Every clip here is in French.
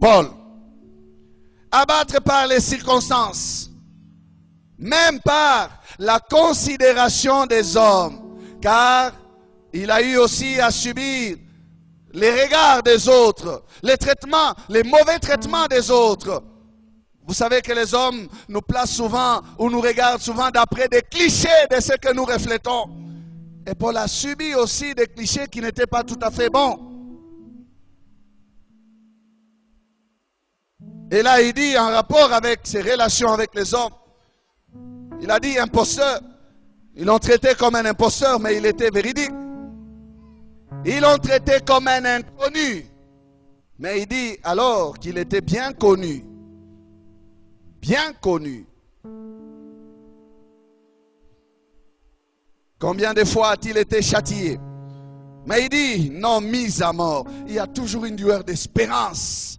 Paul. Abattre par les circonstances, même par la considération des hommes, car il a eu aussi à subir les regards des autres, les traitements, les mauvais traitements des autres. Vous savez que les hommes nous placent souvent ou nous regardent souvent d'après des clichés de ce que nous reflétons. Et Paul a subi aussi des clichés qui n'étaient pas tout à fait bons. Et là, il dit en rapport avec ses relations avec les hommes, il a dit imposteur. Ils l'ont traité comme un imposteur, mais il était véridique. Ils l'ont traité comme un inconnu. Mais il dit alors qu'il était bien connu. Bien connu. Combien de fois a-t-il été châtié? Mais il dit non mis à mort. Il y a toujours une lueur d'espérance.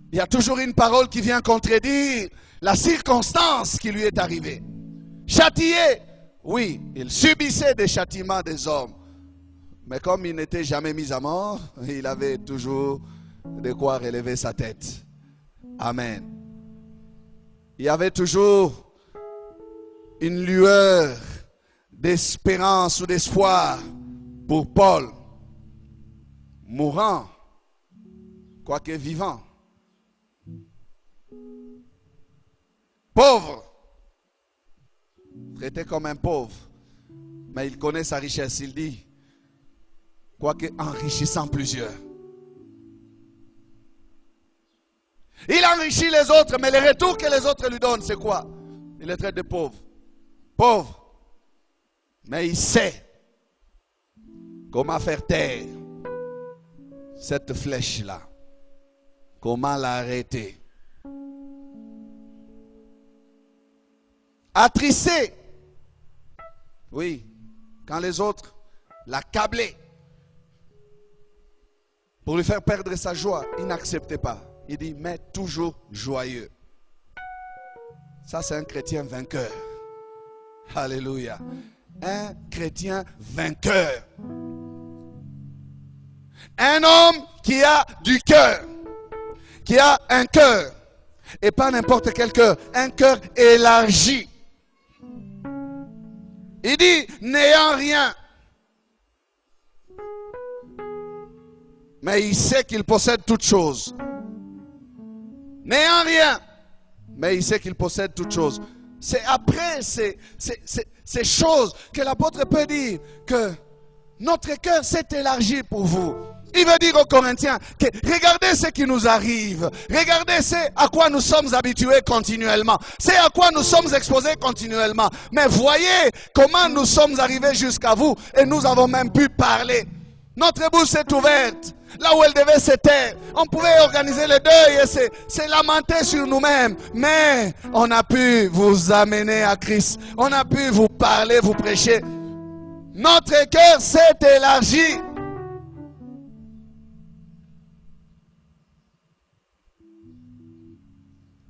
Il y a toujours une parole qui vient contredire la circonstance qui lui est arrivée. Châtié, oui, il subissait des châtiments des hommes. Mais comme il n'était jamais mis à mort, il avait toujours de quoi relever sa tête. Amen. Il y avait toujours une lueur d'espérance ou d'espoir pour Paul, mourant, quoique vivant. Pauvre, traité comme un pauvre, mais il connaît sa richesse, il dit, quoique enrichissant plusieurs. Il enrichit les autres, mais le retour que les autres lui donnent, c'est quoi? Il les traite de pauvres. Pauvre. Mais il sait comment faire taire cette flèche-là. Comment l'arrêter. Attristé. Oui, quand les autres l'accablaient pour lui faire perdre sa joie, il n'acceptait pas. Il dit, mais toujours joyeux. Ça, c'est un chrétien vainqueur. Alléluia. Un chrétien vainqueur. Un homme qui a du cœur. Qui a un cœur. Et pas n'importe quel cœur. Un cœur élargi. Il dit, n'ayant rien. Mais il sait qu'il possède toutes choses. N'ayant rien. Mais il sait qu'il possède toutes choses. C'est après ces choses que l'apôtre peut dire que notre cœur s'est élargi pour vous. Il veut dire aux Corinthiens que regardez ce qui nous arrive. Regardez ce à quoi nous sommes habitués continuellement. C'est à quoi nous sommes exposés continuellement. Mais voyez comment nous sommes arrivés jusqu'à vous et nous avons même pu parler. Notre bouche s'est ouverte. Là où elle devait se taire. On pouvait organiser le deuil et se lamenter sur nous-mêmes. Mais on a pu vous amener à Christ. On a pu vous parler, vous prêcher. Notre cœur s'est élargi.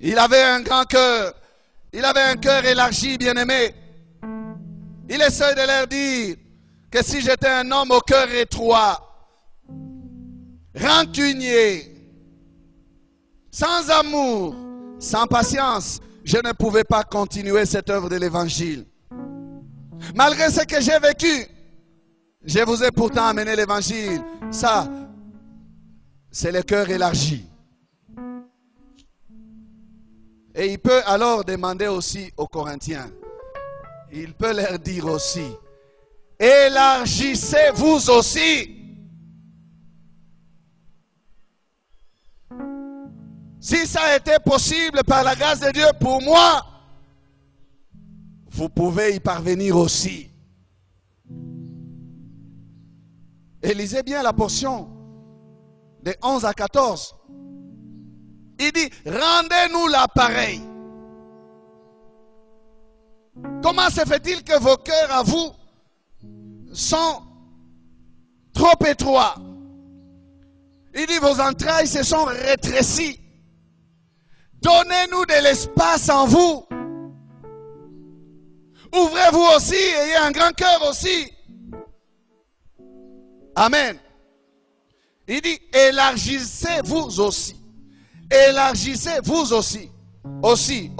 Il avait un grand cœur. Il avait un cœur élargi, bien-aimé. Il essaie de leur dire que si j'étais un homme au cœur étroit, rancunier, sans amour, sans patience, je ne pouvais pas continuer cette œuvre de l'évangile. Malgré ce que j'ai vécu, je vous ai pourtant amené l'évangile. Ça, c'est le cœur élargi. Et il peut alors demander aussi aux Corinthiens, il peut leur dire aussi, élargissez-vous aussi. Si ça a été possible par la grâce de Dieu pour moi, vous pouvez y parvenir aussi. Et lisez bien la portion de 11 à 14. Il dit, rendez-nous l'appareil. Comment se fait-il que vos cœurs à vous sont trop étroits? Il dit, vos entrailles se sont rétrécies. Donnez-nous de l'espace en vous. Ouvrez-vous aussi, ayez un grand cœur aussi. Amen. Il dit, élargissez vous aussi. Élargissez vous aussi. Aussi.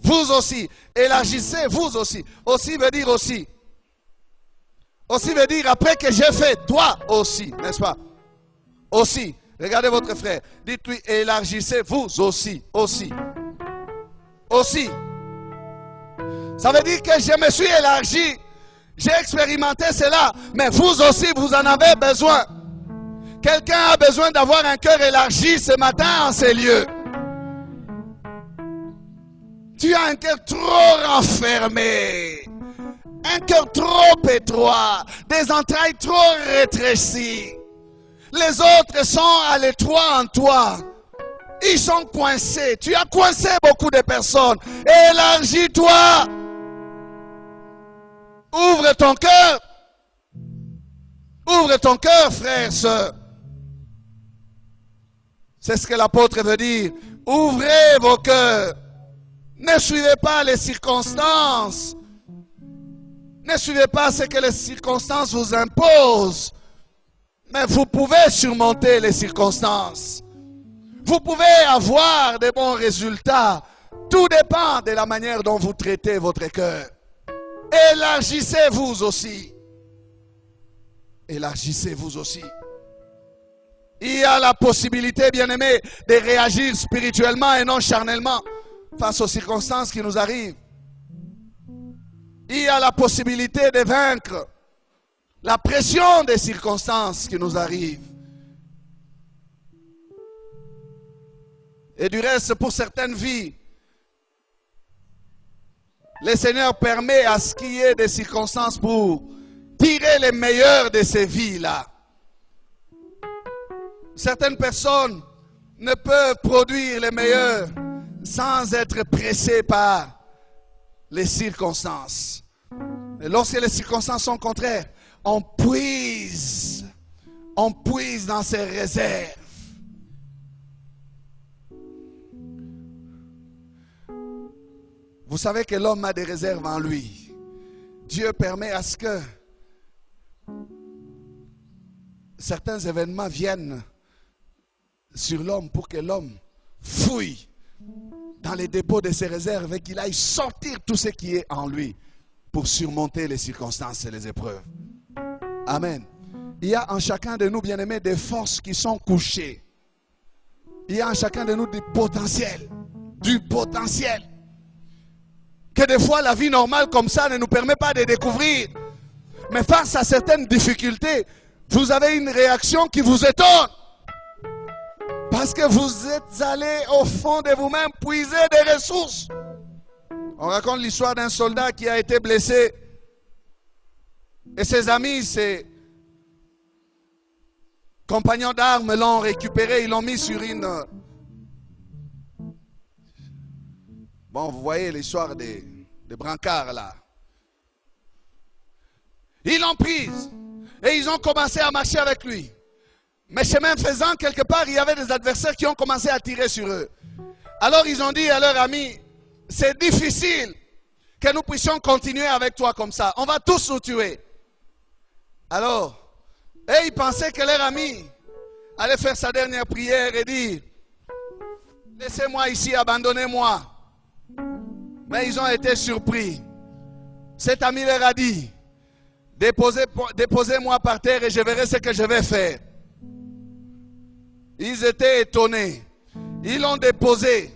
Vous aussi. Élargissez vous aussi. Aussi veut dire aussi. Aussi veut dire après que j'ai fait, toi aussi, n'est-ce pas? Aussi. Regardez votre frère. Dites-lui, élargissez vous aussi. Aussi. Ça veut dire que je me suis élargi. J'ai expérimenté cela. Mais vous aussi, vous en avez besoin. Quelqu'un a besoin d'avoir un cœur élargi ce matin en ces lieux. Tu as un cœur trop renfermé. Un cœur trop étroit. Des entrailles trop rétrécies. Les autres sont à l'étroit en toi. Ils sont coincés. Tu as coincé beaucoup de personnes. Élargis-toi. Ouvre ton cœur. Ouvre ton cœur, frère, sœur. C'est ce que l'apôtre veut dire. Ouvrez vos cœurs. Ne suivez pas les circonstances. Ne suivez pas ce que les circonstances vous imposent. Mais vous pouvez surmonter les circonstances. Vous pouvez avoir de bons résultats. Tout dépend de la manière dont vous traitez votre cœur. Élargissez-vous aussi. Élargissez-vous aussi. Il y a la possibilité, bien-aimés, de réagir spirituellement et non charnellement face aux circonstances qui nous arrivent. Il y a la possibilité de vaincre la pression des circonstances qui nous arrivent. Et du reste, pour certaines vies, le Seigneur permet à ce qu'il y ait des circonstances pour tirer les meilleurs de ces vies-là. Certaines personnes ne peuvent produire les meilleurs sans être pressées par les circonstances. Et lorsque les circonstances sont contraires, on puise dans ses réserves. Vous savez que l'homme a des réserves en lui. Dieu permet à ce que certains événements viennent sur l'homme pour que l'homme fouille dans les dépôts de ses réserves et qu'il aille sortir tout ce qui est en lui pour surmonter les circonstances et les épreuves. Amen. Il y a en chacun de nous, bien-aimés, des forces qui sont couchées. Il y a en chacun de nous du potentiel. Que des fois la vie normale comme ça ne nous permet pas de découvrir. Mais face à certaines difficultés, vous avez une réaction qui vous étonne. Parce que vous êtes allé au fond de vous-même puiser des ressources. On raconte l'histoire d'un soldat qui a été blessé. Et ses amis, ses compagnons d'armes l'ont récupéré. Ils l'ont mis sur une... Bon, vous voyez l'histoire des brancards là. Ils l'ont prise. Et ils ont commencé à marcher avec lui. Mais chemin faisant, quelque part, il y avait des adversaires qui ont commencé à tirer sur eux. Alors ils ont dit à leurs amis, c'est difficile que nous puissions continuer avec toi comme ça. On va tous nous tuer. Alors, ils pensaient que leur ami allait faire sa dernière prière et dire, laissez-moi ici, abandonnez-moi. Mais ils ont été surpris. Cet ami leur a dit, déposez-moi par terre et je verrai ce que je vais faire. Ils étaient étonnés. Ils l'ont déposé.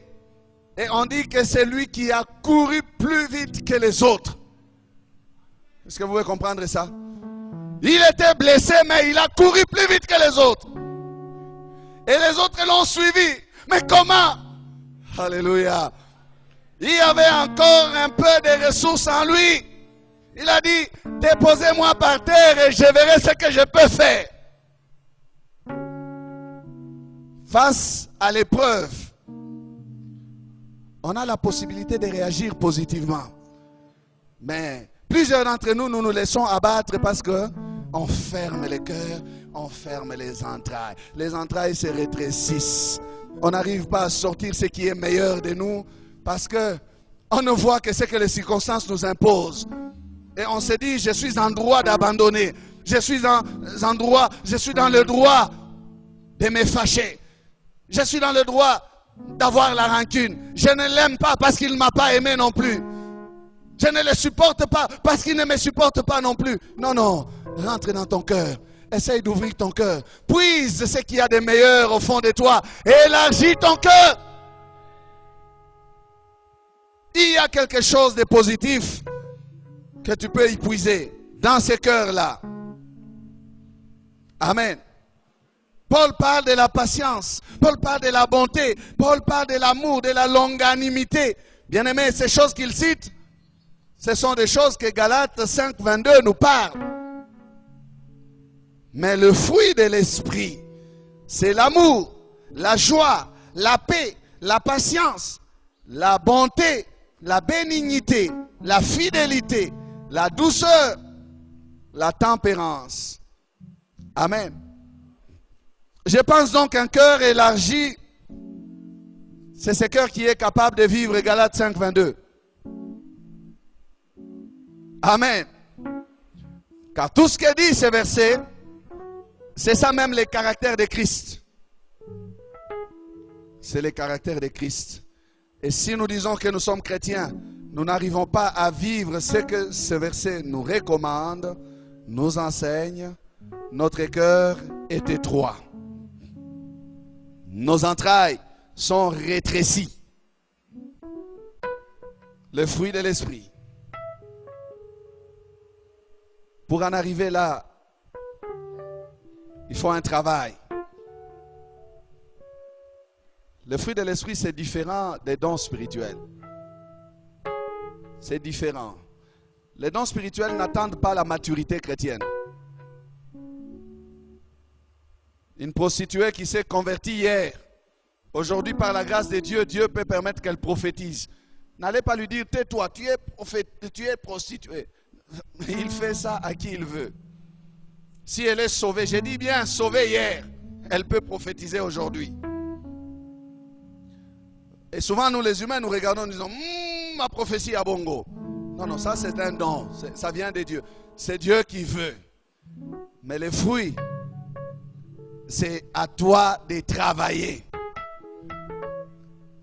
Et on dit que c'est lui qui a couru plus vite que les autres. Est-ce que vous pouvez comprendre ça? Il était blessé, mais il a couru plus vite que les autres. Et les autres l'ont suivi. Mais comment? Alléluia. Il y avait encore un peu de ressources en lui. Il a dit, déposez-moi par terre et je verrai ce que je peux faire. Face à l'épreuve, on a la possibilité de réagir positivement. Mais plusieurs d'entre nous, nous nous laissons abattre parce que on ferme les cœurs, on ferme les entrailles. Les entrailles se rétrécissent. On n'arrive pas à sortir ce qui est meilleur de nous parce que on ne voit que ce que les circonstances nous imposent. Et on se dit, je suis en droit d'abandonner. Je suis dans le droit de me fâcher. Je suis dans le droit d'avoir la rancune. Je ne l'aime pas parce qu'il ne m'a pas aimé non plus. Je ne le supporte pas parce qu'il ne me supporte pas non plus. Non, non, rentre dans ton cœur. Essaye d'ouvrir ton cœur. Puise ce qu'il y a de meilleur au fond de toi. Élargis ton cœur. Il y a quelque chose de positif que tu peux y puiser dans ce cœur-là. Amen. Paul parle de la patience. Paul parle de la bonté. Paul parle de l'amour, de la longanimité. Bien aimé, ces choses qu'il cite, ce sont des choses que Galates 5, 22 nous parle. Mais le fruit de l'esprit, c'est l'amour, la joie, la paix, la patience, la bonté, la bénignité, la fidélité, la douceur, la tempérance. Amen. Je pense donc qu'un cœur élargi, c'est ce cœur qui est capable de vivre Galates 5, 22. Amen. Car tout ce que dit ce verset, c'est ça même le caractère de Christ. C'est le caractère de Christ. Et si nous disons que nous sommes chrétiens, nous n'arrivons pas à vivre ce que ce verset nous recommande, nous enseigne, notre cœur est étroit. Nos entrailles sont rétrécies. Le fruit de l'esprit. Pour en arriver là, il faut un travail. Le fruit de l'esprit, c'est différent des dons spirituels. C'est différent. Les dons spirituels n'attendent pas la maturité chrétienne. Une prostituée qui s'est convertie hier, aujourd'hui par la grâce de Dieu, Dieu peut permettre qu'elle prophétise. N'allez pas lui dire, tais-toi, tu es prostituée. Il fait ça à qui il veut. Si elle est sauvée, j'ai dit bien sauvée hier, elle peut prophétiser aujourd'hui. Et souvent nous les humains nous regardons en disant ma prophétie à bongo. Non, non, ça c'est un don, ça vient de Dieu. C'est Dieu qui veut. Mais les fruits, c'est à toi de travailler.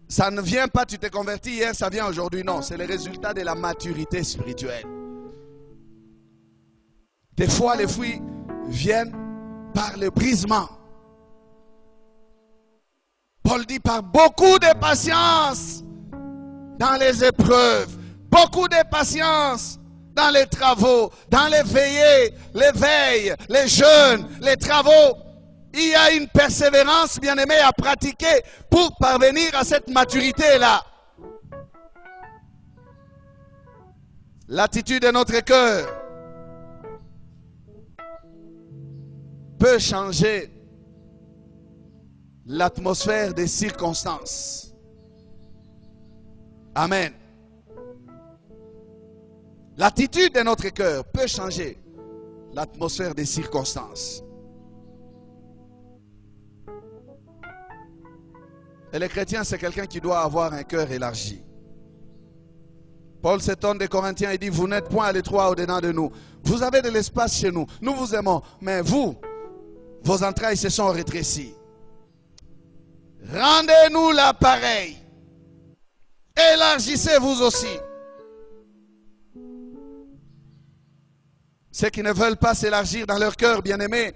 Ça ne vient pas, tu t'es converti hier, ça vient aujourd'hui. Non, c'est le résultat de la maturité spirituelle. Des fois, les fruits viennent par le brisement. Paul dit par beaucoup de patience dans les épreuves, beaucoup de patience dans les travaux, dans les veillées, les veilles, les jeûnes, les travaux. Il y a une persévérance, bien-aimé, à pratiquer pour parvenir à cette maturité-là. L'attitude de notre cœur peut changer l'atmosphère des circonstances. Amen. L'attitude de notre cœur peut changer l'atmosphère des circonstances. Et le chrétien, c'est quelqu'un qui doit avoir un cœur élargi. Paul s'étonne des Corinthiens et dit, vous n'êtes point à l'étroit au-dedans de nous. Vous avez de l'espace chez nous. Nous vous aimons. Mais vous, vos entrailles se sont rétrécies. Rendez-nous l'appareil. Élargissez-vous aussi. Ceux qui ne veulent pas s'élargir dans leur cœur, bien-aimés,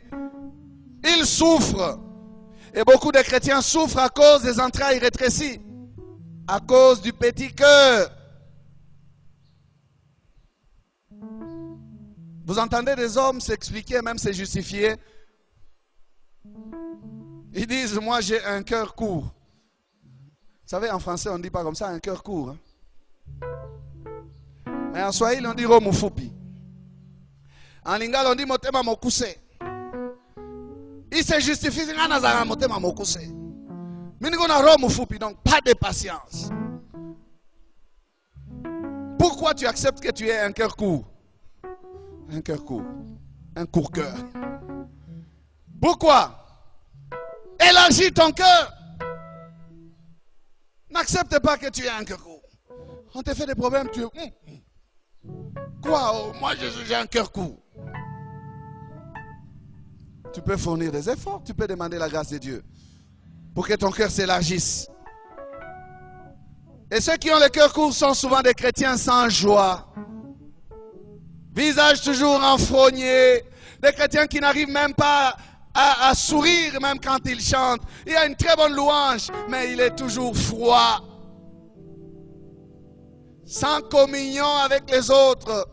ils souffrent. Et beaucoup de chrétiens souffrent à cause des entrailles rétrécies, à cause du petit cœur. Vous entendez des hommes s'expliquer, même se justifier. Ils disent, moi j'ai un cœur court. Vous savez, en français on ne dit pas comme ça, un cœur court. Hein? Mais en swahili on dit roho mfupi. En lingala on dit motema mokuse. Il se justifie, motema mokuse. Miniko na roho mfupi, donc pas de patience. Pourquoi tu acceptes que tu aies un cœur court? Un cœur court. Un court cœur. Pourquoi? Élargis ton cœur. N'accepte pas que tu aies un cœur court. On te fait des problèmes, tu es... Quoi? Oh, moi j'ai un cœur court. tu peux fournir des efforts, tu peux demander la grâce de Dieu pour que ton cœur s'élargisse. Et ceux qui ont le cœur court sont souvent des chrétiens sans joie. Visage toujours enfrogné. Des chrétiens qui n'arrivent même pas à sourire même quand ils chantent. Il y a une très bonne louange, mais il est toujours froid. Sans communion avec les autres.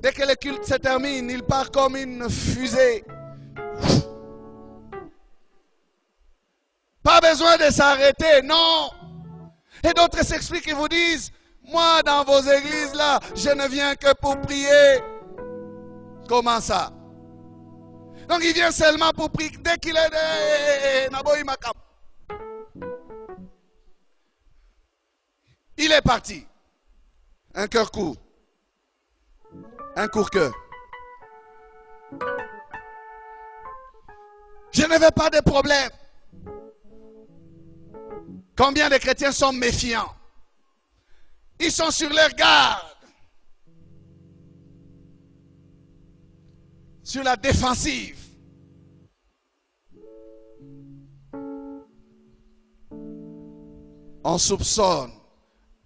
Dès que le culte se termine, il part comme une fusée. Pas besoin de s'arrêter, non. Et d'autres s'expliquent et vous disent, moi dans vos églises là, je ne viens que pour prier. Comment ça? Donc il vient seulement pour prier. Dès qu'il est... Il est parti. Un cœur court. Un court cœur. Je ne veux pas de problème. Combien de chrétiens sont méfiants? Ils sont sur leur garde. Sur la défensive. On soupçonne.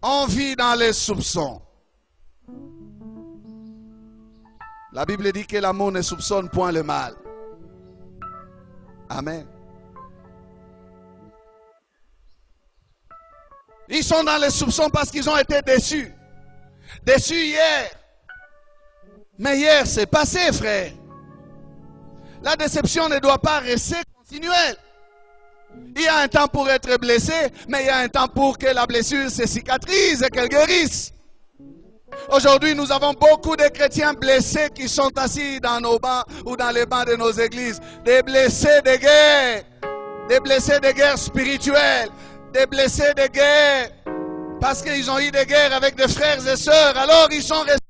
On vit dans les soupçons. La Bible dit que l'amour ne soupçonne point le mal. Amen. Ils sont dans les soupçons parce qu'ils ont été déçus. Déçus hier. Mais hier, c'est passé, frère. La déception ne doit pas rester continuelle. Il y a un temps pour être blessé, mais il y a un temps pour que la blessure se cicatrise et qu'elle guérisse. Aujourd'hui, nous avons beaucoup de chrétiens blessés qui sont assis dans nos bancs ou dans les bancs de nos églises. Des blessés de guerre. Des blessés de guerre spirituelle. Des blessés de guerre. Parce qu'ils ont eu des guerres avec des frères et sœurs. Alors ils sont restés